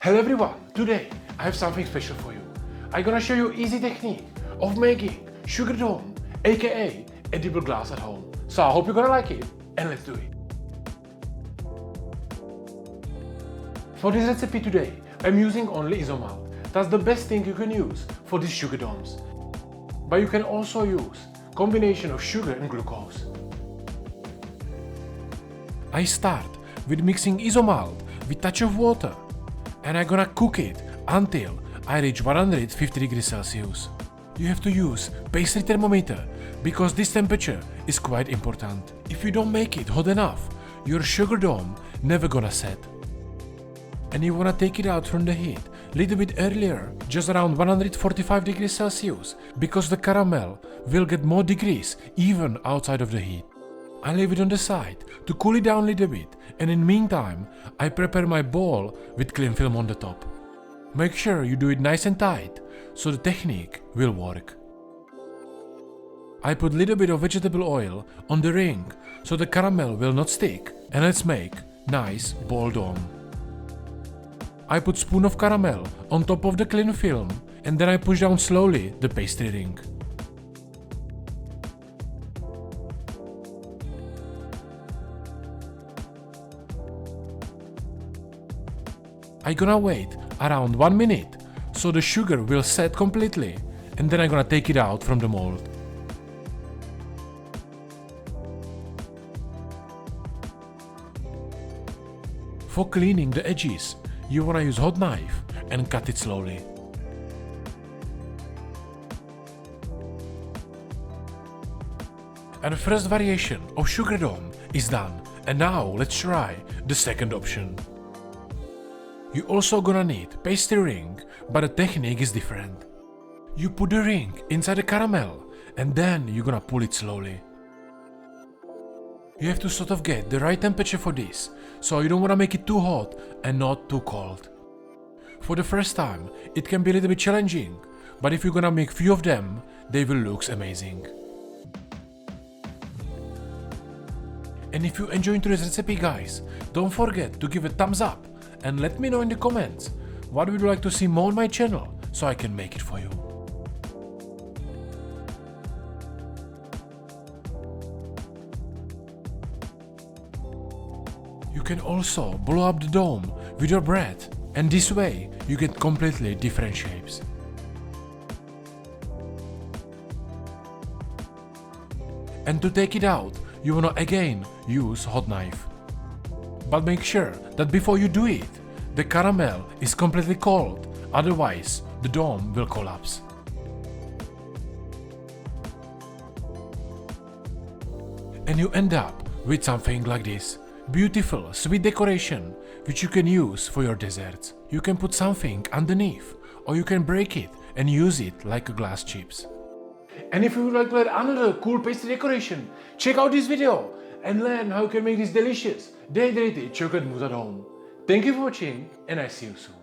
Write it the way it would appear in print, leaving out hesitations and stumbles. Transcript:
Hello everyone, today I have something special for you. I'm gonna show you easy technique of making sugar dome, aka edible glass at home. So I hope you're gonna like it and let's do it. For this recipe today, I'm using only isomalt. That's the best thing you can use for these sugar domes. But you can also use combination of sugar and glucose. I start with mixing isomalt with touch of water. And I'm gonna cook it until I reach 150 degrees Celsius. You have to use pastry thermometer because this temperature is quite important. If you don't make it hot enough, your sugar dome never gonna set. And you wanna take it out from the heat little bit earlier, just around 145 degrees Celsius, because the caramel will get more degrees even outside of the heat. I leave it on the side to cool it down a little bit, and in the meantime I prepare my bowl with cling film on the top. Make sure you do it nice and tight so the technique will work. I put a little bit of vegetable oil on the ring so the caramel will not stick, and let's make nice ball dome. I put spoon of caramel on top of the cling film and then I push down slowly the pastry ring. I'm gonna wait around 1 minute so the sugar will set completely, and then I'm gonna take it out from the mold. For cleaning the edges, you wanna use hot knife and cut it slowly. And the first variation of sugar dome is done, and now let's try the second option. You also gonna need pastry ring, but the technique is different. You put the ring inside the caramel and then you're gonna pull it slowly. You have to sort of get the right temperature for this, so you don't wanna make it too hot and not too cold. For the first time, it can be a little bit challenging, but if you're gonna make few of them, they will look amazing. And if you enjoyed today's recipe, guys, don't forget to give a thumbs up and let me know in the comments what would you like to see more on my channel so I can make it for you. You can also blow up the dome with your bread, and this way you get completely different shapes. And to take it out, you wanna again use hot knife. But make sure that before you do it, the caramel is completely cold, otherwise the dome will collapse. And you end up with something like this. Beautiful sweet decoration which you can use for your desserts. You can put something underneath, or you can break it and use it like glass chips. And if you would like to add another cool pastry decoration, check out this video and learn how you can make this delicious dehydrated chocolate mousse at home. Thank you for watching, and I see you soon.